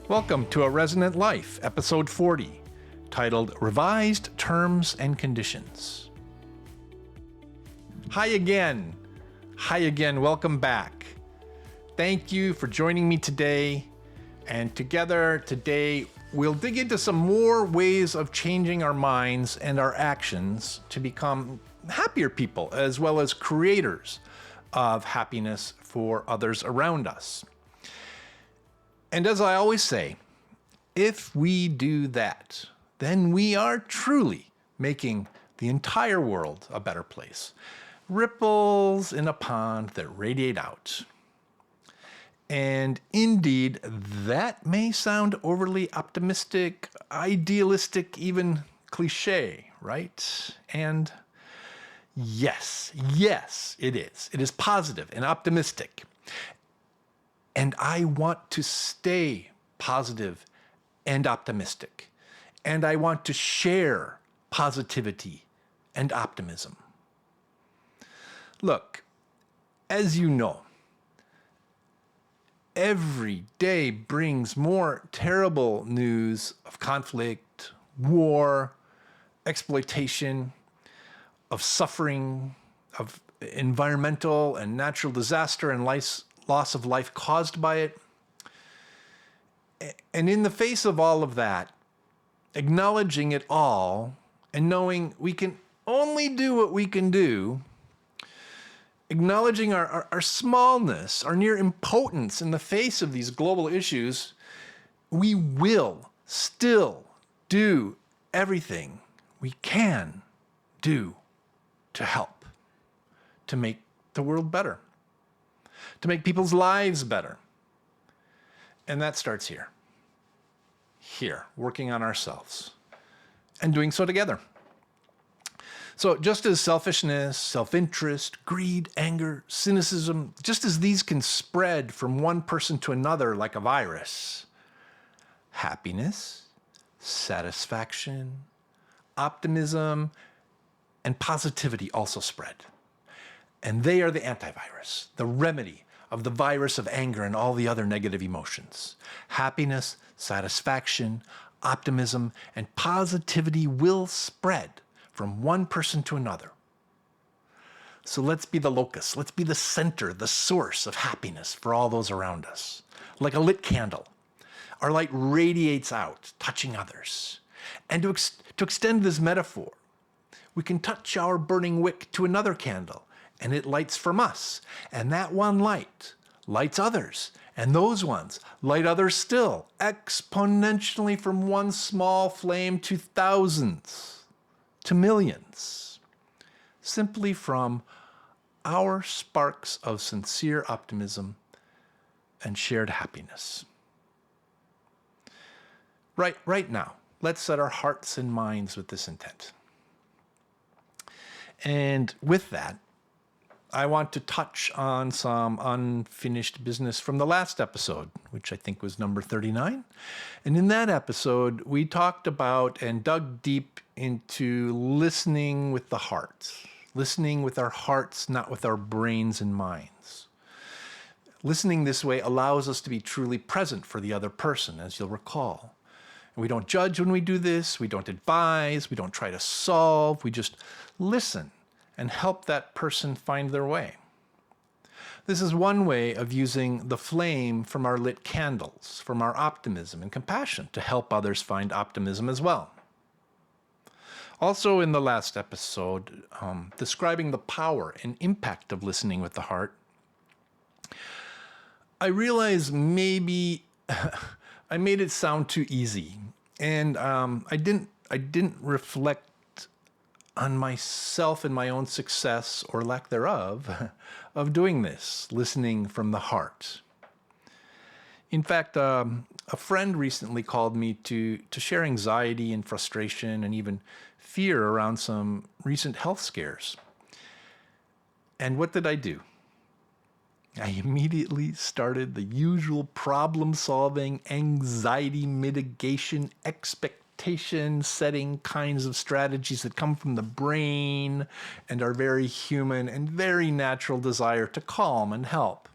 Welcome to A Resonant Life, episode 40, titled Revised Terms and Conditions. Hi again, welcome back. Thank you for joining me today, and together today we'll dig into some more ways of changing our minds and our actions to become happier people, as well as creators of happiness for others around us. And as I always say, if we do that, then we are truly making the entire world a better place. Ripples in a pond that radiate out. And indeed, that may sound overly optimistic, idealistic, even cliche, right? And yes, it is. It is positive and optimistic. And I want to stay positive and optimistic. And I want to share positivity and optimism. Look, as you know, every day brings more terrible news of conflict, war, exploitation, of suffering, of environmental and natural disaster and loss of life caused by it. And in the face of all of that, acknowledging it all and knowing we can only do what we can do, acknowledging our smallness, our near impotence in the face of these global issues, we will still do everything we can do to help, to make the world better, to make people's lives better. And that starts here, working on ourselves and doing so together. So just as selfishness, self-interest, greed, anger, cynicism, just as these can spread from one person to another like a virus, happiness, satisfaction, optimism, and positivity also spread. And they are the antivirus, the remedy of the virus of anger and all the other negative emotions. Happiness, satisfaction, optimism, and positivity will spread from one person to another. So let's be the locus, let's be the center, the source of happiness for all those around us. Like a lit candle, our light radiates out, touching others. And to extend this metaphor, we can touch our burning wick to another candle, and it lights from us. And that one light lights others. And those ones light others still, exponentially from one small flame to thousands, to millions, simply from our sparks of sincere optimism and shared happiness. Right now, let's set our hearts and minds with this intent. And with that, I want to touch on some unfinished business from the last episode, which I think was number 39. And in that episode, we talked about and dug deep into listening with the heart, listening with our hearts, not with our brains and minds. Listening this way allows us to be truly present for the other person, as you'll recall. And we don't judge when we do this, we don't advise, we don't try to solve, we just listen and help that person find their way. This is one way of using the flame from our lit candles, from our optimism and compassion to help others find optimism as well. Also in the last episode, describing the power and impact of listening with the heart, I realized maybe I made it sound too easy, and I didn't reflect on myself and my own success, or lack thereof, of doing this, listening from the heart. In fact, a friend recently called me to share anxiety and frustration and even fear around some recent health scares. And what did I do? I immediately started the usual problem-solving, anxiety mitigation, expectation setting kinds of strategies that come from the brain and our very human and very natural desire to calm and help.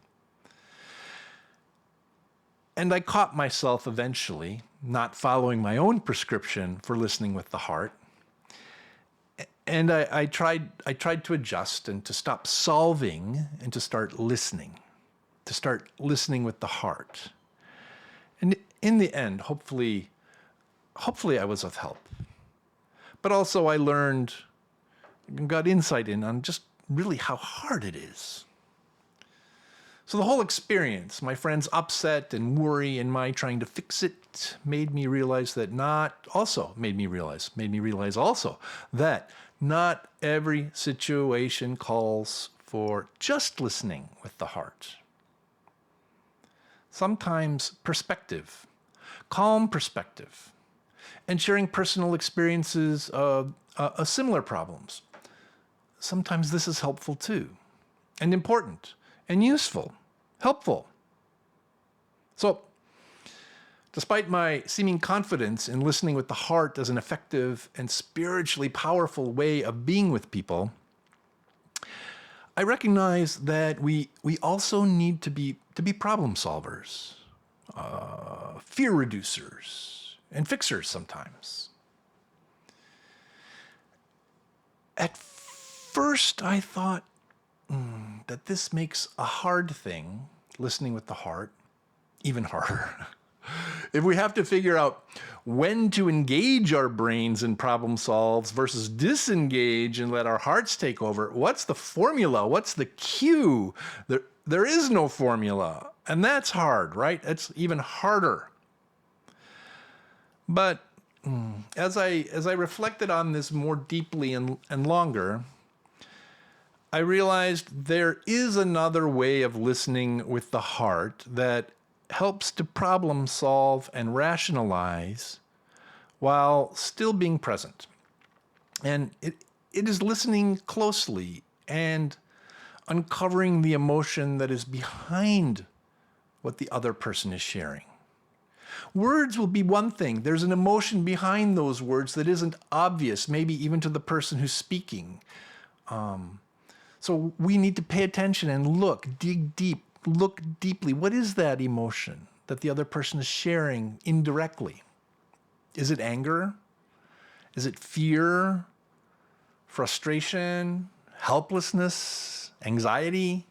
And I caught myself eventually not following my own prescription for listening with the heart. And I tried to adjust and to stop solving and to start listening with the heart. And in the end, hopefully I was of help. But also I learned and got insight in on just really how hard it is. So the whole experience, my friend's upset and worry and my trying to fix it, made me realize that not every situation calls for just listening with the heart. Sometimes perspective, calm perspective, and sharing personal experiences of similar problems. Sometimes this is helpful too, and important, and useful, helpful. So, despite my seeming confidence in listening with the heart as an effective and spiritually powerful way of being with people, I recognize that we also need to be problem solvers, fear reducers, and fixers sometimes. At first, I thought that this makes a hard thing, listening with the heart, even harder. If we have to figure out when to engage our brains in problem solves versus disengage and let our hearts take over, what's the formula? What's the cue? There is no formula. And that's hard, right? It's even harder. But as I reflected on this more deeply and longer, I realized there is another way of listening with the heart that helps to problem solve and rationalize while still being present. And it is listening closely and uncovering the emotion that is behind what the other person is sharing. Words will be one thing. There's an emotion behind those words that isn't obvious, maybe even to the person who's speaking. So we need to pay attention and dig deep, look deeply. What is that emotion that the other person is sharing indirectly? Is it anger? Is it fear? Frustration? Helplessness? Anxiety?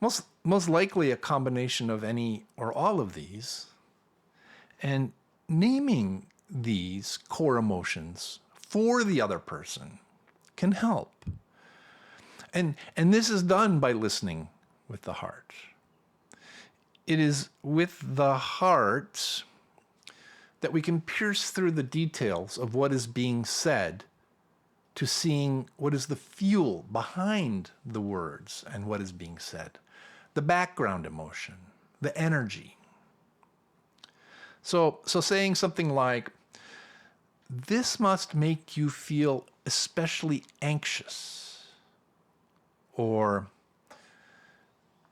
Most likely a combination of any or all of these. And naming these core emotions for the other person can help. And this is done by listening with the heart. It is with the heart that we can pierce through the details of what is being said to seeing what is the fuel behind the words and what is being said, the background emotion, the energy. So saying something like, "This must make you feel especially anxious," or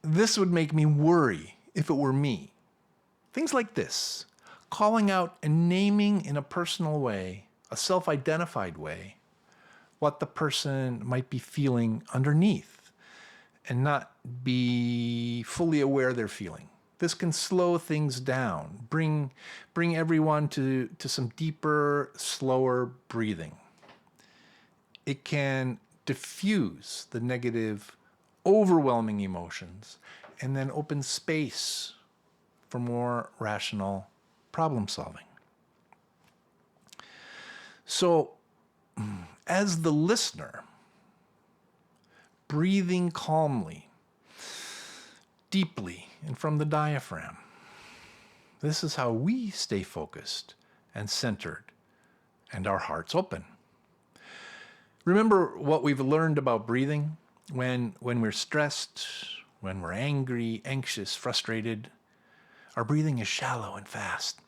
"This would make me worry if it were me." Things like this, calling out and naming in a personal way, a self-identified way, what the person might be feeling underneath and not be fully aware they're feeling. This can slow things down, bring everyone to some deeper, slower breathing. It can diffuse the negative, overwhelming emotions and then open space for more rational problem solving. So, as the listener, breathing calmly, deeply, and from the diaphragm, this is how we stay focused and centered and our hearts open. Remember what we've learned about breathing? When we're stressed, when we're angry, anxious, frustrated, our breathing is shallow and fast.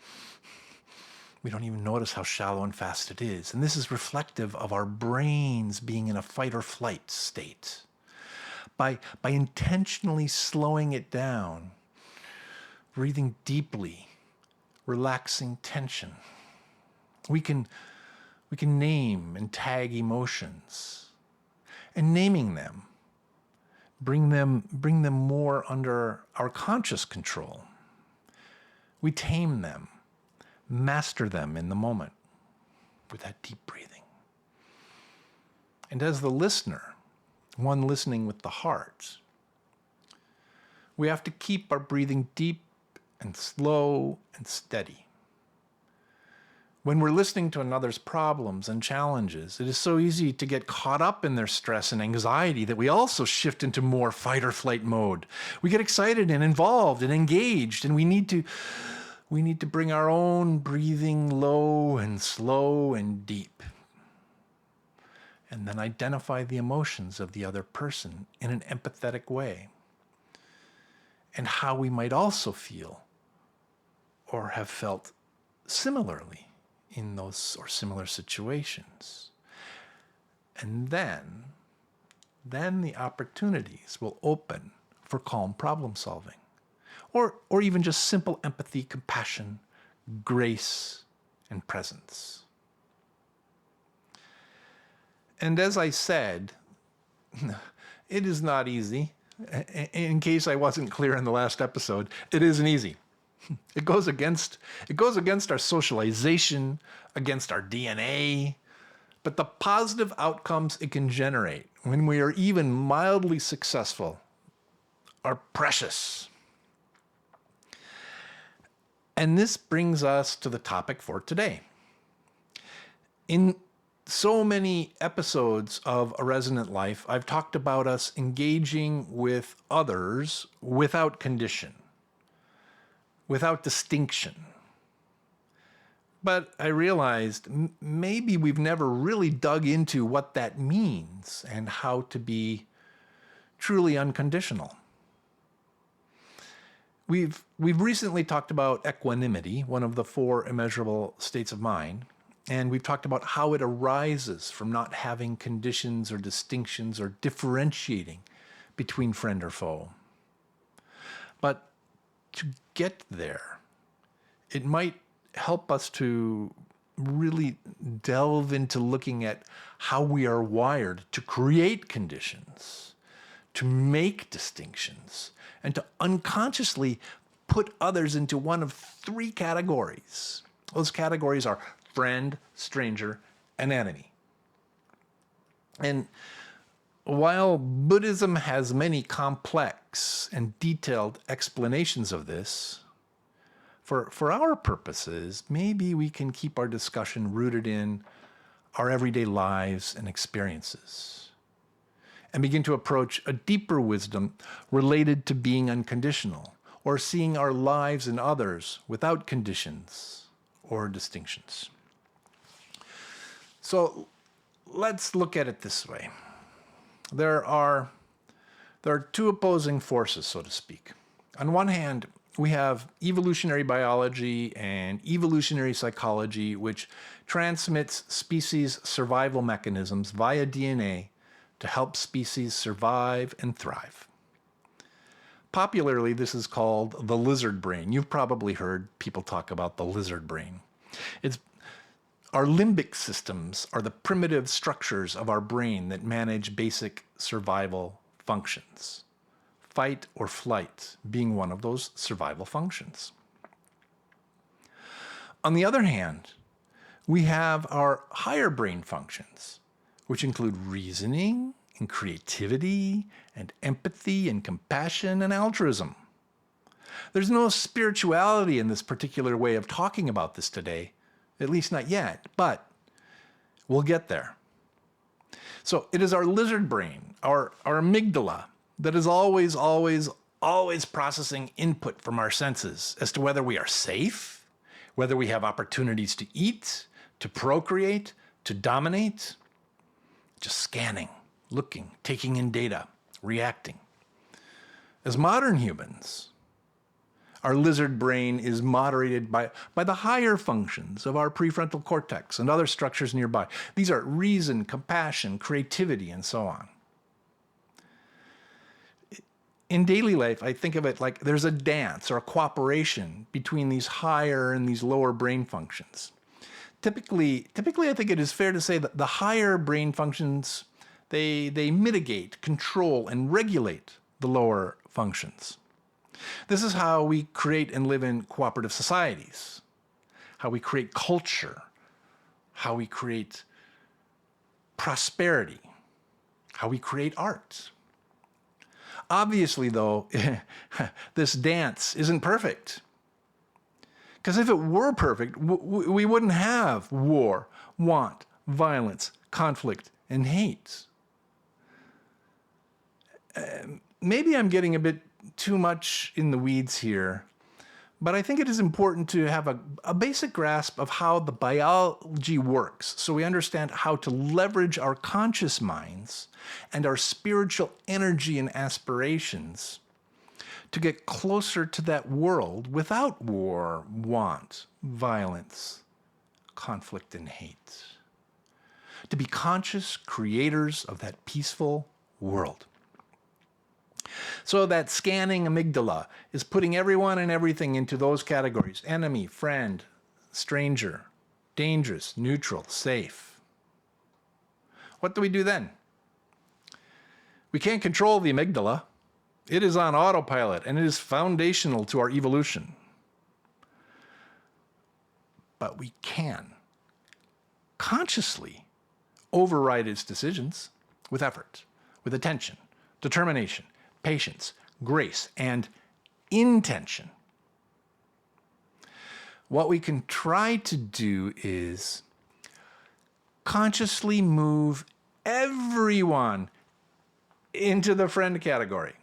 We don't even notice how shallow and fast it is. And this is reflective of our brains being in a fight or flight state. By intentionally slowing it down, breathing deeply, relaxing tension, we can name and tag emotions. And naming them bring them more under our conscious control. We tame them, master them in the moment with that deep breathing. And as the listener, one listening with the heart, we have to keep our breathing deep and slow and steady. When we're listening to another's problems and challenges, it is so easy to get caught up in their stress and anxiety that we also shift into more fight or flight mode. We get excited and involved and engaged, and we need to bring our own breathing low and slow and deep. And then identify the emotions of the other person in an empathetic way, and how we might also feel or have felt similarly in those or similar situations. And then the opportunities will open for calm problem solving, or even just simple empathy, compassion, grace, and presence. And as I said, it is not easy. In case I wasn't clear in the last episode, it isn't easy. It goes against our socialization, against our DNA, but the positive outcomes it can generate when we are even mildly successful are precious. And this brings us to the topic for today. In so many episodes of A Resonant Life, I've talked about us engaging with others without condition, without distinction. But I realized maybe we've never really dug into what that means and how to be truly unconditional. We've recently talked about equanimity, one of the 4 immeasurable states of mind, and we've talked about how it arises from not having conditions or distinctions or differentiating between friend or foe. But to get there, it might help us to really delve into looking at how we are wired to create conditions, to make distinctions, and to unconsciously put others into one of 3 categories. Those categories are friend, stranger, and enemy. And while Buddhism has many complex and detailed explanations of this, for our purposes, maybe we can keep our discussion rooted in our everyday lives and experiences, and begin to approach a deeper wisdom related to being unconditional, or seeing our lives and others without conditions or distinctions. So let's look at it this way. There are 2 opposing forces, so to speak. On one hand, we have evolutionary biology and evolutionary psychology, which transmits species survival mechanisms via DNA to help species survive and thrive. Popularly, this is called the lizard brain. You've probably heard people talk about the lizard brain. Our limbic systems are the primitive structures of our brain that manage basic survival functions. Fight or flight being one of those survival functions. On the other hand, we have our higher brain functions, which include reasoning and creativity and empathy and compassion and altruism. There's no spirituality in this particular way of talking about this today, at least not yet, but we'll get there. So it is our lizard brain, our amygdala, that is always processing input from our senses as to whether we are safe, whether we have opportunities to eat, to procreate, to dominate. Just scanning, looking, taking in data, reacting. As modern humans, our lizard brain is moderated by the higher functions of our prefrontal cortex and other structures nearby. These are reason, compassion, creativity, and so on. In daily life, I think of it like there's a dance or a cooperation between these higher and these lower brain functions. Typically, I think it is fair to say that the higher brain functions, They mitigate, control, and regulate the lower functions. This is how we create and live in cooperative societies, how we create culture, how we create prosperity, how we create art. Obviously, though, this dance isn't perfect. Because if it were perfect, we wouldn't have war, want, violence, conflict, and hate. Maybe I'm getting a bit too much in the weeds here, but I think it is important to have a basic grasp of how the biology works so we understand how to leverage our conscious minds and our spiritual energy and aspirations to get closer to that world without war, want, violence, conflict, and hate. To be conscious creators of that peaceful world. So that scanning amygdala is putting everyone and everything into those categories: enemy, friend, stranger, dangerous, neutral, safe. What do we do then? We can't control the amygdala. It is on autopilot, and it is foundational to our evolution. But we can consciously override its decisions with effort, with attention, determination, patience, grace, and intention. What we can try to do is consciously move everyone into the friend category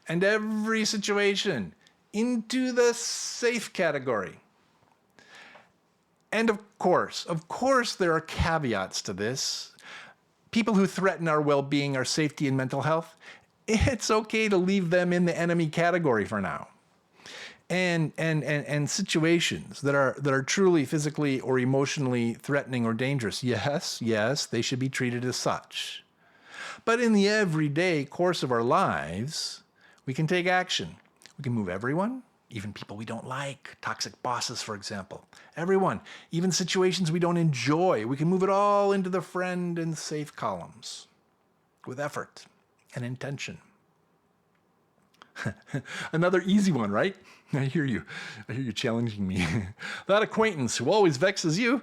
and every situation into the safe category. And of course, there are caveats to this. People who threaten our well-being, our safety, and mental health, it's okay to leave them in the enemy category for now. And situations that are truly physically or emotionally threatening or dangerous, yes, they should be treated as such. But in the everyday course of our lives, we can take action. We can move everyone, even people we don't like, toxic bosses, for example. Everyone, even situations we don't enjoy, we can move it all into the friend and safe columns with effort and intention. Another easy one, right? I hear you challenging me. That acquaintance who always vexes you,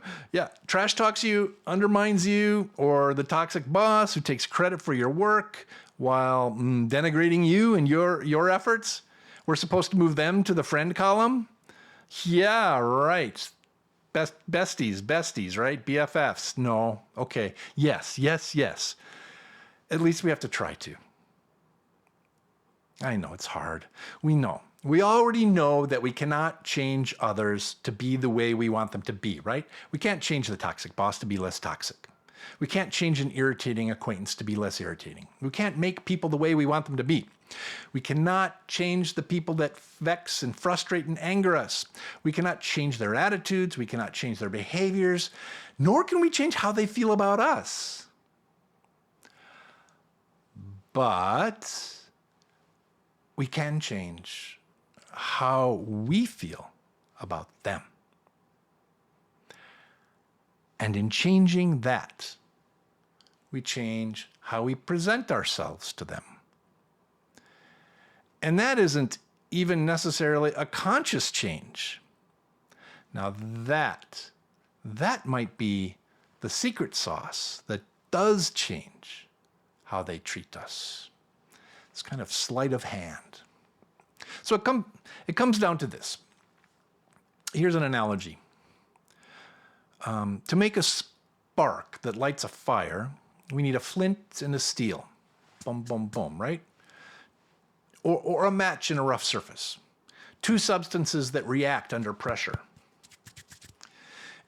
trash talks you, undermines you, or the toxic boss who takes credit for your work while denigrating you and your efforts. We're supposed to move them to the friend column? Yeah, right. Besties, right? BFFs. No. Okay. Yes. At least we have to try to. I know it's hard. We know. We already know that we cannot change others to be the way we want them to be, right? We can't change the toxic boss to be less toxic. We can't change an irritating acquaintance to be less irritating. We can't make people the way we want them to be. We cannot change the people that vex and frustrate and anger us. We cannot change their attitudes. We cannot change their behaviors, nor can we change how they feel about us. But we can change how we feel about them. And in changing that, we change how we present ourselves to them. And that isn't even necessarily a conscious change. Now that might be the secret sauce that does change how they treat us. It's kind of sleight of hand. So it comes down to this. Here's an analogy. To make a spark that lights a fire, we need a flint and a steel. Boom, boom, boom, right? Or a match in a rough surface. Two substances that react under pressure.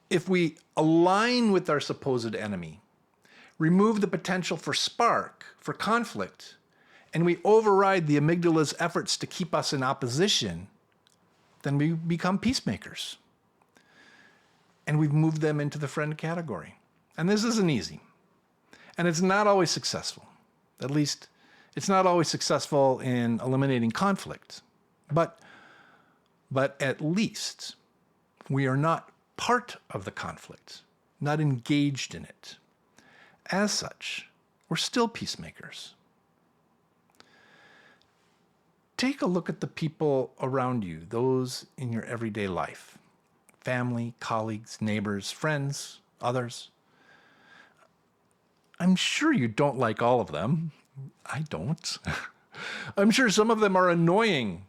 If we align with our supposed enemy, remove the potential for spark, for conflict, and we override the amygdala's efforts to keep us in opposition, then we become peacemakers. And we've moved them into the friend category. And this isn't easy. And it's not always successful. At least, it's not always successful in eliminating conflict. But at least we are not part of the conflict, not engaged in it. As such, we're still peacemakers. Take a look at the people around you, those in your everyday life. Family, colleagues, neighbors, friends, others. I'm sure you don't like all of them. I don't. I'm sure some of them are annoying.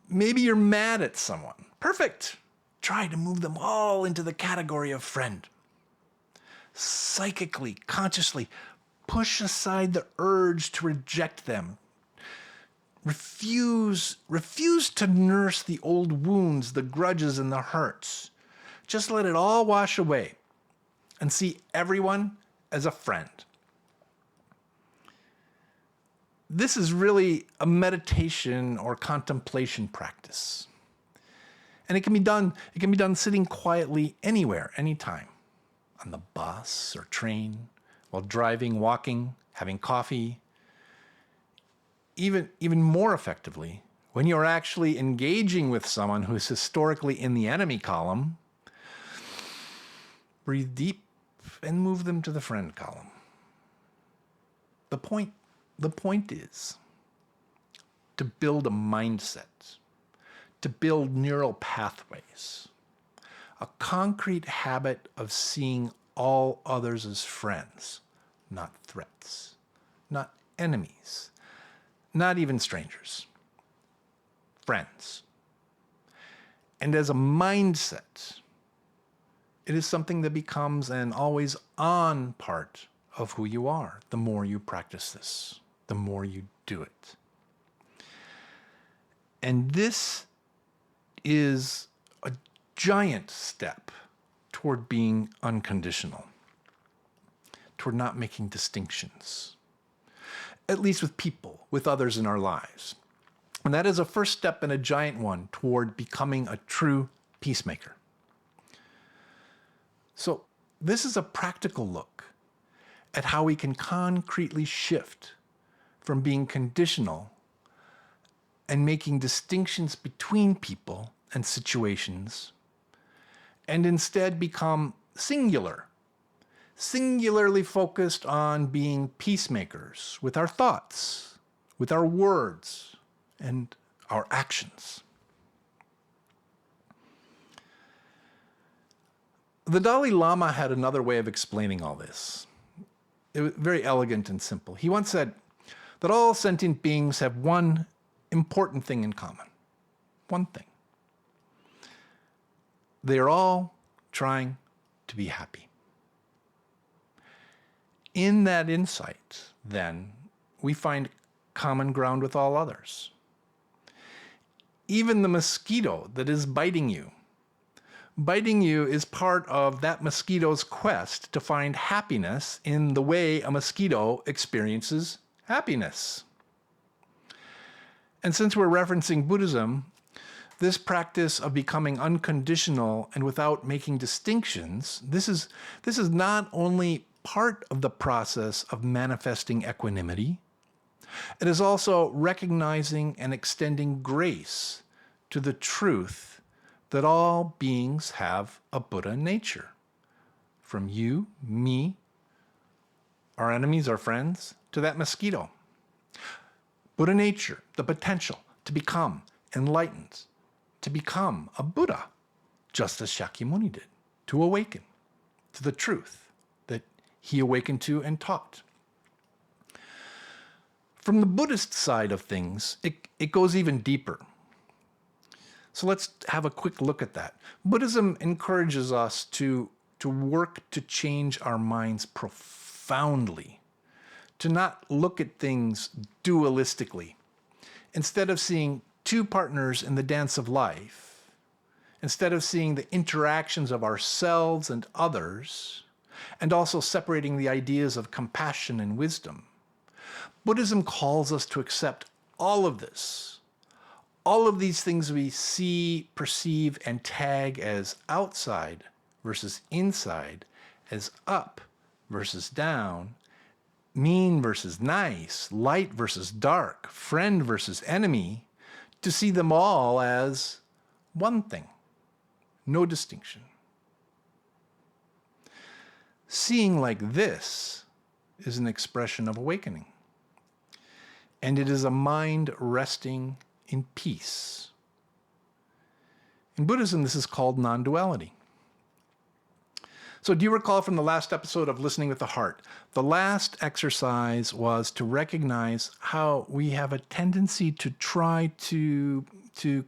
Maybe you're mad at someone. Perfect. Try to move them all into the category of friend. Psychically, consciously, push aside the urge to reject them. Refuse to nurse the old wounds, the grudges, and the hurts. Just let it all wash away and see everyone as a friend. This is really a meditation or contemplation practice. And it can be done sitting quietly anywhere, anytime. On the bus or train, while driving, walking, having coffee. Even more effectively, when you're actually engaging with someone who is historically in the enemy column, breathe deep and move them to the friend column. The point is to build a mindset, to build neural pathways, a concrete habit of seeing all others as friends, not threats, not enemies, not even strangers, friends. And as a mindset, it is something that becomes an always on part of who you are. The more you practice this, the more you do it. And this is a giant step toward being unconditional, toward not making distinctions, at least with people, with others in our lives. And that is a first step and a giant one toward becoming a true peacemaker. So this is a practical look at how we can concretely shift from being conditional and making distinctions between people and situations, and instead become singularly focused on being peacemakers with our thoughts, with our words, and our actions. The Dalai Lama had another way of explaining all this. It was very elegant and simple. He once said that all sentient beings have one important thing in common. One thing. They are all trying to be happy. In that insight, then, we find common ground with all others. Even the mosquito that is biting you is part of that mosquito's quest to find happiness in the way a mosquito experiences happiness. And since we're referencing Buddhism, this practice of becoming unconditional and without making distinctions, this is not only part of the process of manifesting equanimity, it is also recognizing and extending grace to the truth that all beings have a Buddha nature. From you, me, our enemies, our friends, to that mosquito. Buddha nature, the potential to become enlightened, to become a Buddha, just as Shakyamuni did, to awaken to the truth that he awakened to and taught. From the Buddhist side of things, it goes even deeper. So let's have a quick look at that. Buddhism encourages us to work to change our minds profoundly, to not look at things dualistically. Instead of seeing two partners in the dance of life, instead of seeing the interactions of ourselves and others, and also separating the ideas of compassion and wisdom, Buddhism calls us to accept all of this, all of these things we see, perceive, and tag as outside versus inside, as up versus down, mean versus nice, light versus dark, friend versus enemy, to see them all as one thing, no distinction. Seeing like this is an expression of awakening. And it is a mind resting in peace. In Buddhism, this is called non-duality. So do you recall from the last episode of Listening with the Heart, the last exercise was to recognize how we have a tendency to try to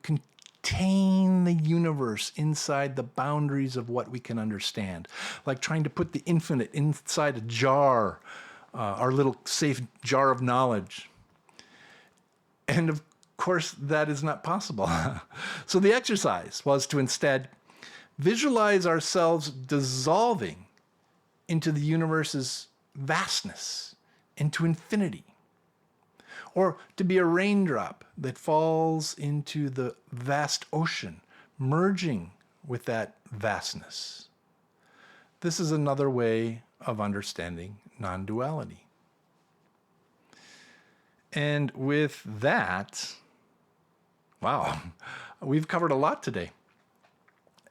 contain the universe inside the boundaries of what we can understand, like trying to put the infinite inside a jar, our little safe jar of knowledge. And of course, that is not possible. So the exercise was to instead visualize ourselves dissolving into the universe's vastness, into infinity. Or to be a raindrop that falls into the vast ocean, merging with that vastness. This is another way of understanding non-duality. And with that, wow, we've covered a lot today.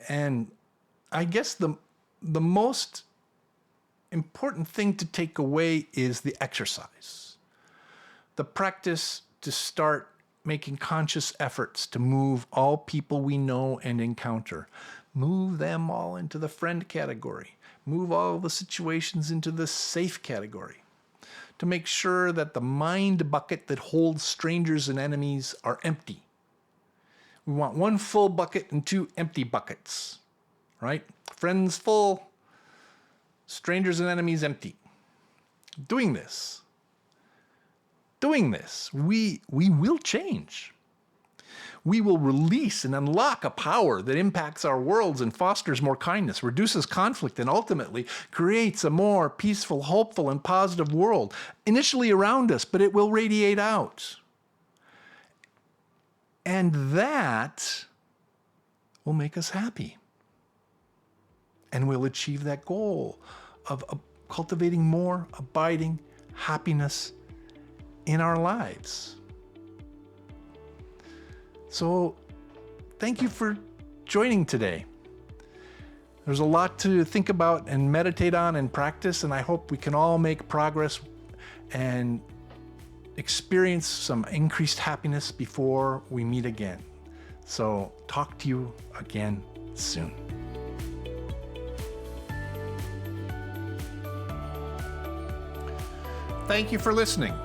And I guess the most important thing to take away is the exercise. The practice to start making conscious efforts to move all people we know and encounter. Move them all into the friend category. Move all the situations into the safe category. To make sure that the mind bucket that holds strangers and enemies are empty. We want one full bucket and two empty buckets, right? Friends full, strangers and enemies empty. Doing this, we will change. We will release and unlock a power that impacts our worlds and fosters more kindness, reduces conflict, and ultimately creates a more peaceful, hopeful, and positive world, initially around us, but it will radiate out. And that will make us happy. And we'll achieve that goal of cultivating more abiding happiness in our lives. So, thank you for joining today. There's a lot to think about and meditate on and practice, and I hope we can all make progress and experience some increased happiness before we meet again. So, talk to you again soon. Thank you for listening.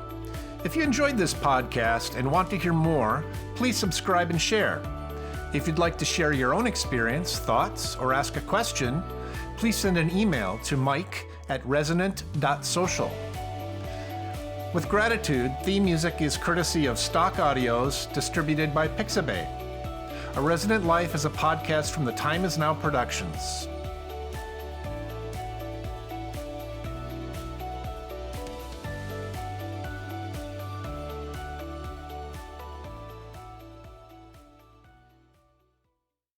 If you enjoyed this podcast and want to hear more, please subscribe and share. If you'd like to share your own experience, thoughts, or ask a question, please send an email to mike@resonant.social. With gratitude, theme music is courtesy of Stock Audios, distributed by Pixabay. A Resonant Life is a podcast from the Time Is Now Productions.